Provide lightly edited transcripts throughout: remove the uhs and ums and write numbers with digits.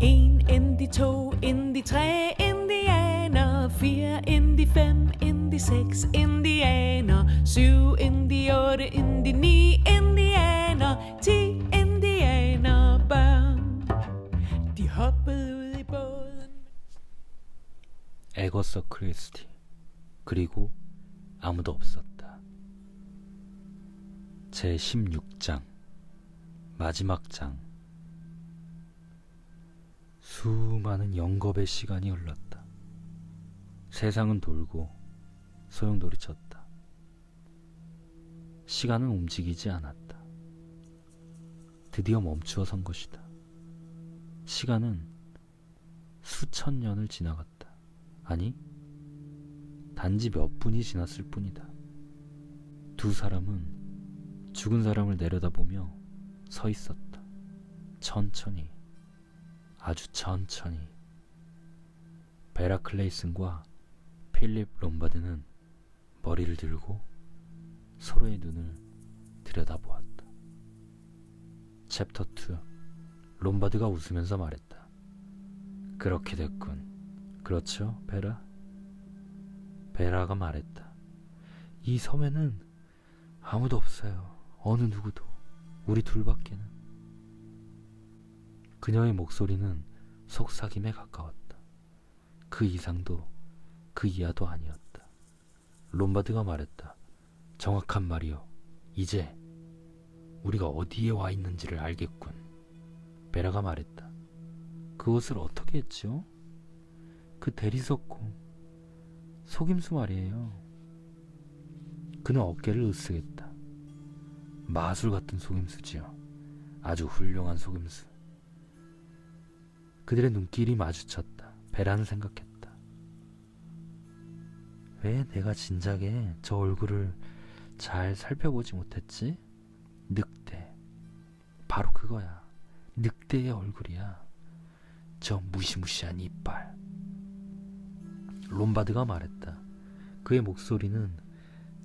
En ind i to, ind i tre indianer, fire ind i fem, ind i seks indianer, syv ind i otte, ind i ni indianer, 10 indianerbørn. De hoppede ud i båden. 에거서 크리스티. 그리고 아무도 없었다. 제 16장 마지막 장. 수많은 영겁의 시간이 흘렀다. 세상은 돌고 소용돌이 쳤다. 시간은 움직이지 않았다. 드디어 멈추어 선 것이다. 시간은 수천 년을 지나갔다. 아니, 단지 몇 분이 지났을 뿐이다. 두 사람은 죽은 사람을 내려다보며 서 있었다. 천천히, 아주 천천히. 베라 클레이슨과 필립 롬바드는 머리를 들고 서로의 눈을 들여다보았다. 챕터 2. 롬바드가 웃으면서 말했다. 그렇게 됐군. 그렇죠, 베라? 베라가 말했다. 이 섬에는 아무도 없어요. 어느 누구도. 우리 둘밖에는. 그녀의 목소리는 속삭임에 가까웠다. 그 이상도 그 이하도 아니었다. 롬바드가 말했다. 정확한 말이요. 이제 우리가 어디에 와 있는지를 알겠군. 베라가 말했다. 그것을 어떻게 했죠? 그 대리석고 속임수 말이에요. 그는 어깨를 으쓱했다. 마술 같은 속임수지요. 아주 훌륭한 속임수. 그들의 눈길이 마주쳤다. 베라는 생각했다. 왜 내가 진작에 저 얼굴을 잘 살펴보지 못했지? 늑대. 바로 그거야. 늑대의 얼굴이야. 저 무시무시한 이빨. 롬바드가 말했다. 그의 목소리는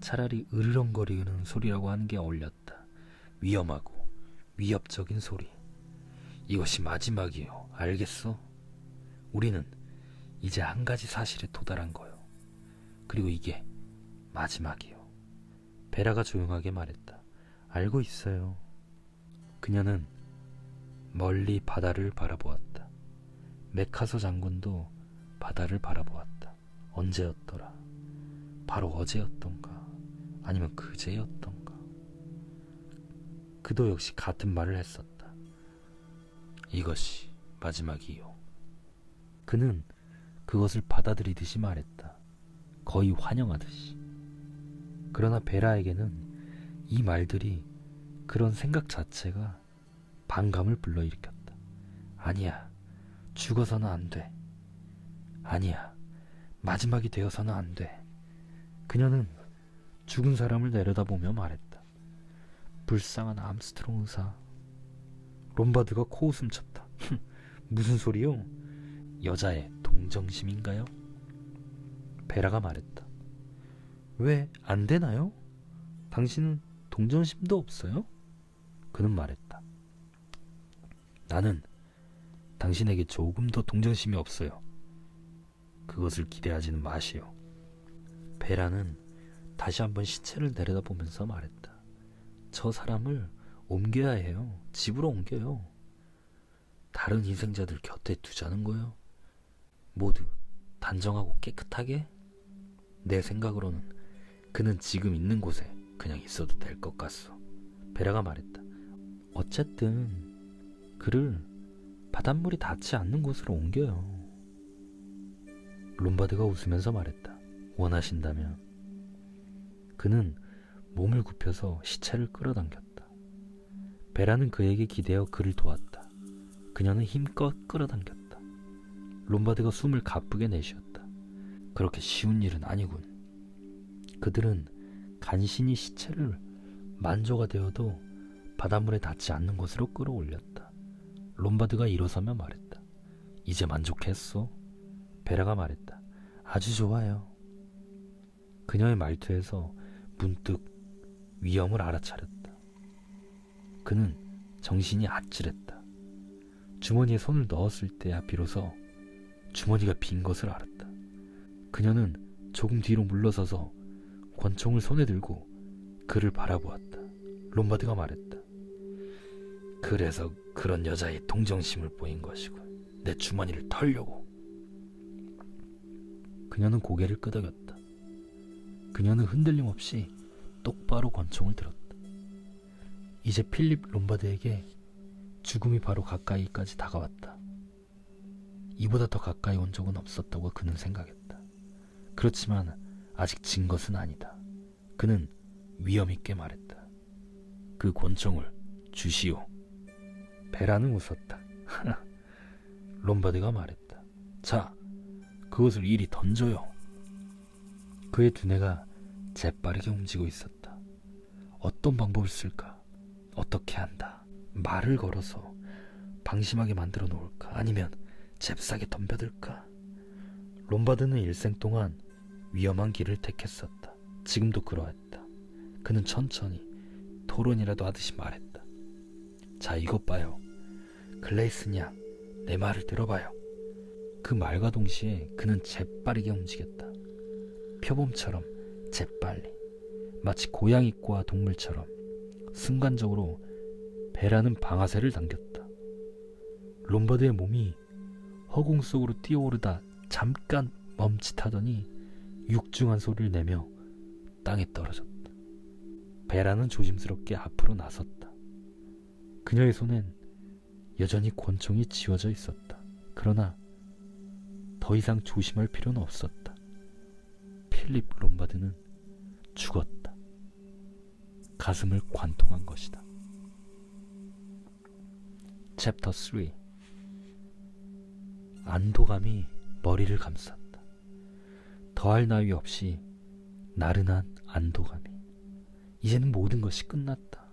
차라리 으르렁거리는 소리라고 하는 게 어울렸다. 위험하고 위협적인 소리. 이것이 마지막이요. 알겠어? 우리는 이제 한 가지 사실에 도달한 거요. 그리고 이게 마지막이요. 베라가 조용하게 말했다. 알고 있어요. 그녀는 멀리 바다를 바라보았다. 메카소 장군도 바다를 바라보았다. 언제였더라? 바로 어제였던가? 아니면 그제였던가? 그도 역시 같은 말을 했었다. 이것이 마지막이요. 그는 그것을 받아들이듯이 말했다. 거의 환영하듯이. 그러나 베라에게는 이 말들이, 그런 생각 자체가 반감을 불러일으켰다. 아니야, 죽어서는 안 돼. 아니야, 마지막이 되어서는 안 돼. 그녀는 죽은 사람을 내려다보며 말했다. 불쌍한 암스트롱 의사. 롬바드가 코웃음 쳤다. 무슨 소리요? 여자의 동정심인가요? 베라가 말했다. 왜 안 되나요? 당신은 동정심도 없어요? 그는 말했다. 나는 당신에게 조금 더 동정심이 없어요. 그것을 기대하지는 마시오. 베라는 다시 한번 시체를 내려다보면서 말했다. 저 사람을 옮겨야 해요. 집으로 옮겨요. 다른 희생자들 곁에 두자는 거요. 모두 단정하고 깨끗하게? 내 생각으로는 그는 지금 있는 곳에 그냥 있어도 될 것 같소. 베라가 말했다. 어쨌든 그를 바닷물이 닿지 않는 곳으로 옮겨요. 롬바드가 웃으면서 말했다. 원하신다면. 그는 몸을 굽혀서 시체를 끌어당겼다. 베라는 그에게 기대어 그를 도왔다. 그녀는 힘껏 끌어당겼다. 롬바드가 숨을 가쁘게 내쉬었다. 그렇게 쉬운 일은 아니군. 그들은 간신히 시체를 만조가 되어도 바닷물에 닿지 않는 곳으로 끌어올렸다. 롬바드가 일어서며 말했다. 이제 만족했소? 베라가 말했다. 아주 좋아요. 그녀의 말투에서 문득 위험을 알아차렸다. 그는 정신이 아찔했다. 주머니에 손을 넣었을 때야 비로소 주머니가 빈 것을 알았다. 그녀는 조금 뒤로 물러서서 권총을 손에 들고 그를 바라보았다. 롬바드가 말했다. 그래서 그런 여자의 동정심을 보인 것이고 내 주머니를 털려고. 그녀는 고개를 끄덕였다. 그녀는 흔들림 없이 똑바로 권총을 들었다. 이제 필립 롬바드에게 죽음이 바로 가까이까지 다가왔다. 이보다 더 가까이 온 적은 없었다고 그는 생각했다. 그렇지만 아직 진 것은 아니다. 그는 위험 있게 말했다. 그 권총을 주시오. 베라는 웃었다. 롬바드가 말했다. 자, 그것을 이리 던져요. 그의 두뇌가 재빠르게 움직이고 있었다. 어떤 방법을 쓸까? 어떻게 한다? 말을 걸어서 방심하게 만들어 놓을까? 아니면 잽싸게 덤벼들까? 롬바드는 일생 동안 위험한 길을 택했었다. 지금도 그러했다. 그는 천천히 토론이라도 하듯이 말했다. 자, 이것 봐요. 글레이슨 양, 내 말을 들어봐요. 그 말과 동시에 그는 재빠르게 움직였다. 표범처럼 재빨리, 마치 고양이과 동물처럼 순간적으로 베라는 방아쇠를 당겼다. 롬바드의 몸이 허공 속으로 뛰어오르다 잠깐 멈칫하더니 육중한 소리를 내며 땅에 떨어졌다. 베라는 조심스럽게 앞으로 나섰다. 그녀의 손엔 여전히 권총이 쥐어져 있었다. 그러나 더 이상 조심할 필요는 없었다. 필립 롬바드는 죽었다. 가슴을 관통한 것이다. 챕터 3. 안도감이 머리를 감쌌다. 더할 나위 없이 나른한 안도감이. 이제는 모든 것이 끝났다.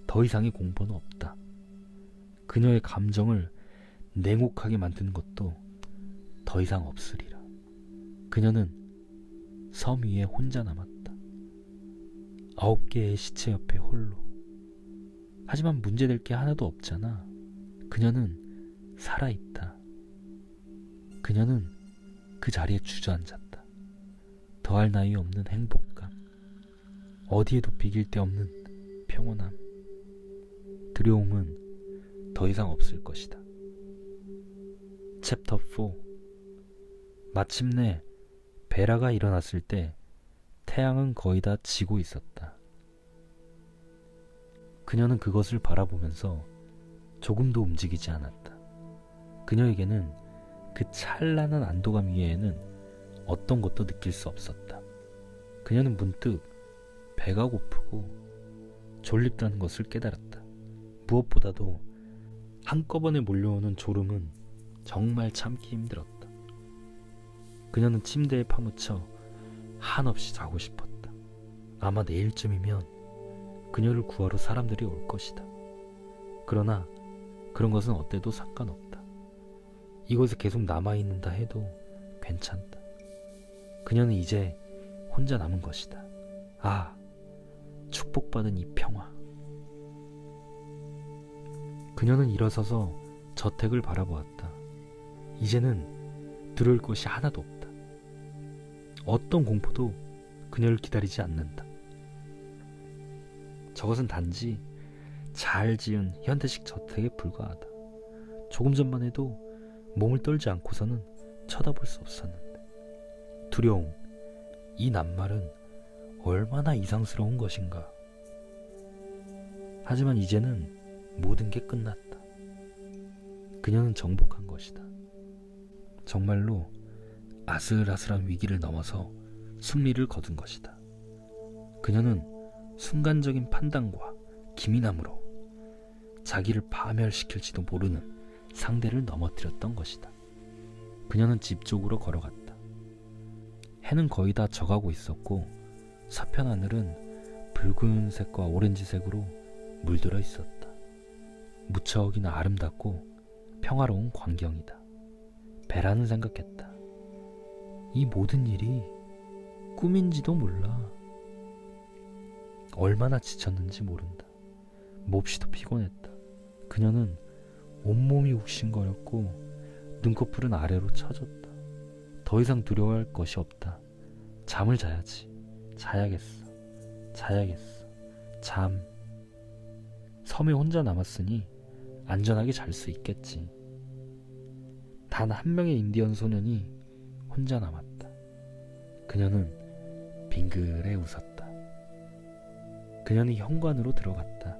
더 이상의 공포는 없다. 그녀의 감정을 냉혹하게 만드는 것도 더 이상 없으리라. 그녀는 섬 위에 혼자 남았다. 9개의 시체 옆에 홀로. 하지만 문제될 게 하나도 없잖아. 그녀는 살아있다. 그녀는 그 자리에 주저앉았다. 더할 나위 없는 행복감, 어디에도 비길 데 없는 평온함, 두려움은 더 이상 없을 것이다. 챕터 4. 마침내 베라가 일어났을 때 태양은 거의 다 지고 있었다. 그녀는 그것을 바라보면서 조금도 움직이지 않았다. 그녀에게는 그 찬란한 안도감 이외에는 어떤 것도 느낄 수 없었다. 그녀는 문득 배가 고프고 졸립다는 것을 깨달았다. 무엇보다도 한꺼번에 몰려오는 졸음은 정말 참기 힘들었다. 그녀는 침대에 파묻혀 한없이 자고 싶었다. 아마 내일쯤이면 그녀를 구하러 사람들이 올 것이다. 그러나 그런 것은 어때도 상관없다. 이곳에 계속 남아있는다 해도 괜찮다. 그녀는 이제 혼자 남은 것이다. 아, 축복받은 이 평화. 그녀는 일어서서 저택을 바라보았다. 이제는 두려울 것이 하나도 없다. 어떤 공포도 그녀를 기다리지 않는다. 저것은 단지 잘 지은 현대식 저택에 불과하다. 조금 전만 해도 몸을 떨지 않고서는 쳐다볼 수 없었는데. 두려움, 이 낱말은 얼마나 이상스러운 것인가. 하지만 이제는 모든 게 끝났다. 그녀는 정복한 것이다. 정말로 아슬아슬한 위기를 넘어서 승리를 거둔 것이다. 그녀는 순간적인 판단과 기민함으로 자기를 파멸시킬지도 모르는 상대를 넘어뜨렸던 것이다. 그녀는 집 쪽으로 걸어갔다. 해는 거의 다 져가고 있었고 서편 하늘은 붉은색과 오렌지색으로 물들어 있었다. 무척이나 아름답고 평화로운 광경이다. 베라는 생각했다. 이 모든 일이 꿈인지도 몰라. 얼마나 지쳤는지 모른다. 몹시도 피곤했다. 그녀는 온몸이 욱신거렸고 눈꺼풀은 아래로 처졌다. 더 이상 두려워할 것이 없다. 잠을 자야지. 자야겠어. 잠. 섬에 혼자 남았으니 안전하게 잘 수 있겠지. 단 한 명의 인디언 소년이 혼자 남았다. 그녀는 빙그레 웃었다. 그녀는 현관으로 들어갔다.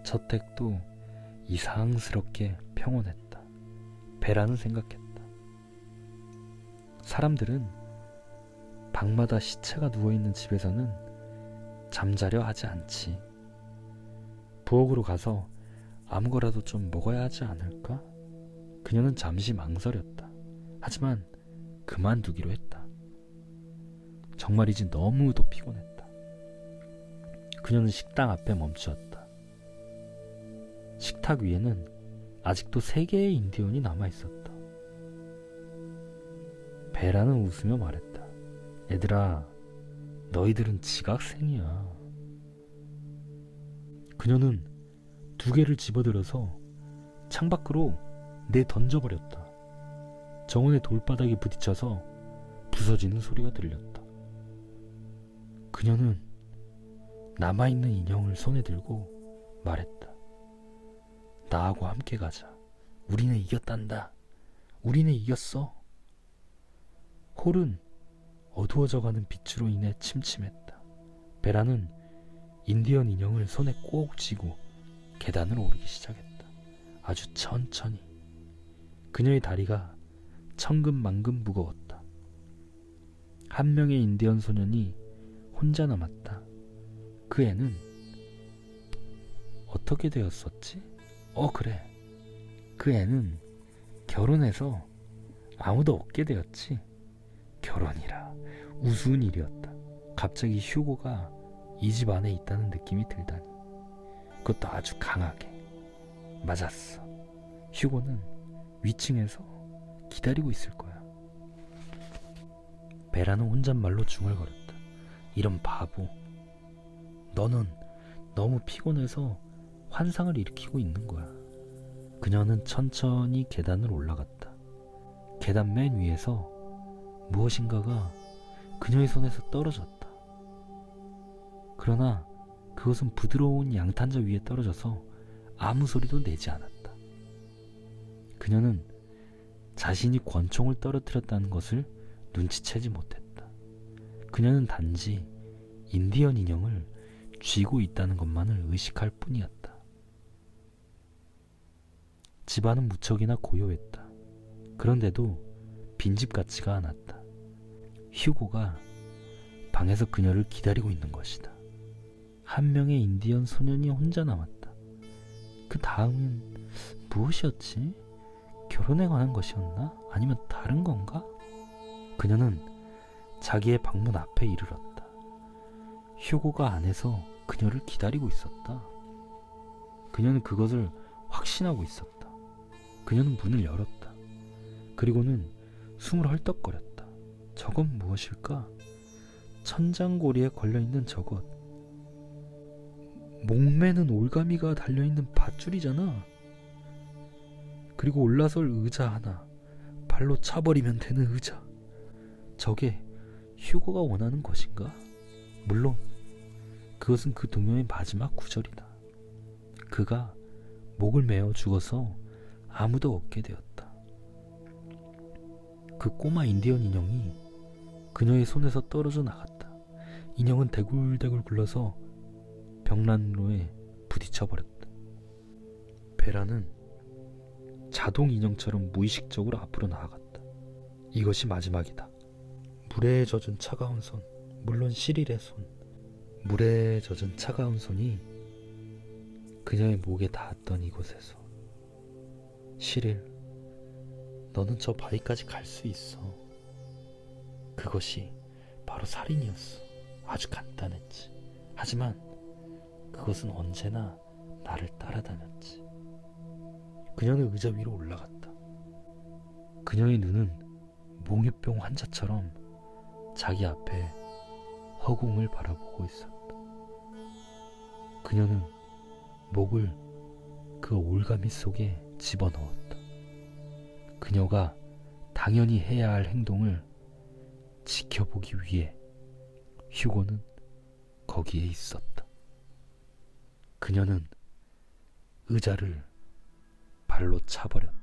저택도 이상스럽게 평온했다. 베라는 생각했다. 사람들은 방마다 시체가 누워있는 집에서는 잠자려 하지 않지. 부엌으로 가서 아무거라도 좀 먹어야 하지 않을까? 그녀는 잠시 망설였다. 하지만 그만두기로 했다. 정말이지 너무도 피곤했다. 그녀는 식당 앞에 멈추었다. 식탁 위에는 아직도 3개의 인디언이 남아있었다. 베라는 웃으며 말했다. 얘들아, 너희들은 지각생이야. 그녀는 2개를 집어들어서 창밖으로 내던져버렸다. 정원의 돌바닥에 부딪혀서 부서지는 소리가 들렸다. 그녀는 남아있는 인형을 손에 들고 말했다. 나하고 함께 가자. 우리는 이겼단다. 우리는 이겼어. 홀은 어두워져가는 빛으로 인해 침침했다. 베라는 인디언 인형을 손에 꼭 쥐고 계단을 오르기 시작했다. 아주 천천히. 그녀의 다리가 천근만근 무거웠다. 한 명의 인디언 소년이 혼자 남았다. 그 애는 어떻게 되었었지? 그래. 그 애는 결혼해서 아무도 없게 되었지. 결혼이라 우스운 일이었다. 갑자기 휴고가 이 집 안에 있다는 느낌이 들다니. 그것도 아주 강하게. 맞았어. 휴고는 위층에서 기다리고 있을 거야. 베라는 혼잣말로 중얼거렸다. 이런 바보. 너는 너무 피곤해서 환상을 일으키고 있는 거야. 그녀는 천천히 계단을 올라갔다. 계단 맨 위에서 무엇인가가 그녀의 손에서 떨어졌다. 그러나 그것은 부드러운 양탄자 위에 떨어져서 아무 소리도 내지 않았다. 그녀는 자신이 권총을 떨어뜨렸다는 것을 눈치채지 못했다. 그녀는 단지 인디언 인형을 쥐고 있다는 것만을 의식할 뿐이었다. 집안은 무척이나 고요했다. 그런데도 빈집 같지가 않았다. 휴고가 방에서 그녀를 기다리고 있는 것이다. 한 명의 인디언 소년이 혼자 남았다. 그 다음은 무엇이었지? 결혼에 관한 것이었나? 아니면 다른 건가? 그녀는 자기의 방문 앞에 이르렀다. 휴고가 안에서 그녀를 기다리고 있었다. 그녀는 그것을 확신하고 있었다. 그녀는 문을 열었다. 그리고는 숨을 헐떡거렸다. 저건 무엇일까? 천장고리에 걸려있는 저것. 목매는 올가미가 달려있는 밧줄이잖아. 그리고 올라설 의자 하나. 발로 차버리면 되는 의자. 저게 휴고가 원하는 것인가? 물론 그것은 그 동요의 마지막 구절이다. 그가 목을 메어 죽어서 아무도 없게 되었다. 그 꼬마 인디언 인형이 그녀의 손에서 떨어져 나갔다. 인형은 대굴대굴 굴러서 벽난로에 부딪혀버렸다. 베라는 자동 인형처럼 무의식적으로 앞으로 나아갔다. 이것이 마지막이다. 물에 젖은 차가운 손, 물론 시릴의 손. 물에 젖은 차가운 손이 그녀의 목에 닿았던 이곳에서. 시릴, 너는 저 바위까지 갈 수 있어. 그것이 바로 살인이었어. 아주 간단했지. 하지만 그것은 언제나 나를 따라다녔지. 그녀는 의자 위로 올라갔다. 그녀의 눈은 몽유병 환자처럼 자기 앞에 허공을 바라보고 있었다. 그녀는 목을 그 올가미 속에 집어넣었다. 그녀가 당연히 해야 할 행동을 지켜보기 위해 휴고는 거기에 있었다. 그녀는 의자를 발로 차버렸다.